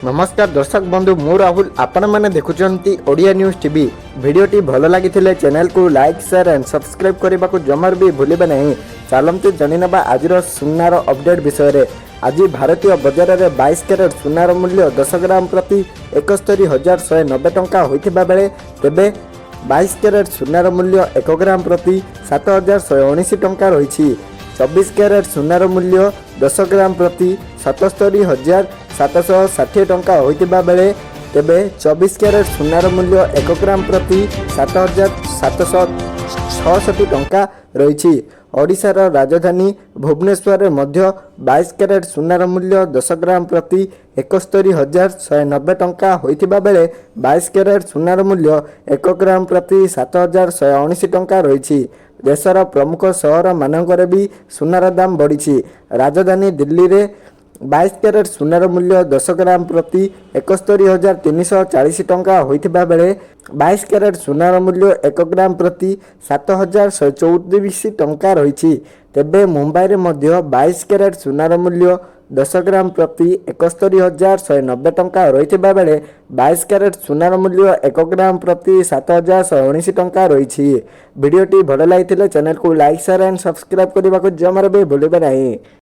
नमस्कार दर्शक बंधु मु राहुल आपण मैंने देखुंती ओडिया न्यूज टीवी भिडटी भल लगी चैनल को लाइक शेयर एंड सब्सक्राइब करने को जमार भी भूलिए नहीं। चलते जाणीना आज सुनार अपडेट विषय में। आज भारतीय बजार में 22 कैरेट सुनार मूल्य 10 ग्राम प्रति 71,190 टंका होता बेले तेबे 22 कैरेट सुनार मूल्य 1 ग्राम प्रति 7,119 टंका रही। 24 कैरेट सुनार मूल्य 10 ग्राम प्रति 77,760 टंका होता बेले तेबे 24 कैरेट सुनार मूल्य 1 ग्राम प्रति 7,766 टंका रही। ओडिशार राजधानी भुवनेश्वर मध्य 22 कैरेट सुनार मूल्य 10 ग्राम प्रति 71,190 टंका होता बेले 22 कैरेट सुनार मूल्य 1 ग्राम प्रति 7,119 टंका रही। देशर प्रमुख सहर मानकर भी सुनार दाम बढ़ी। राजधानी दिल्ली रे 22 कैरेट सुनार मूल्य 10 ग्राम प्रति 71,340 टंका होता बेले 22 कैरेट सुनार मूल्य 1 ग्राम प्रति 7,124 टंका रही। तेबे मुंबई रे मध्य 22 कैरेट सुनार मूल्य 10 ग्राम प्रति 71,190 टंका रही बेले 22 कैरेट सुनार मूल्य 1 ग्राम प्रति 7,119 टंका रही। वीडियोटी भल लगी चैनल को लाइक शेयर एंड सब्सक्राइब करने को जमार भी भूलिए नहीं।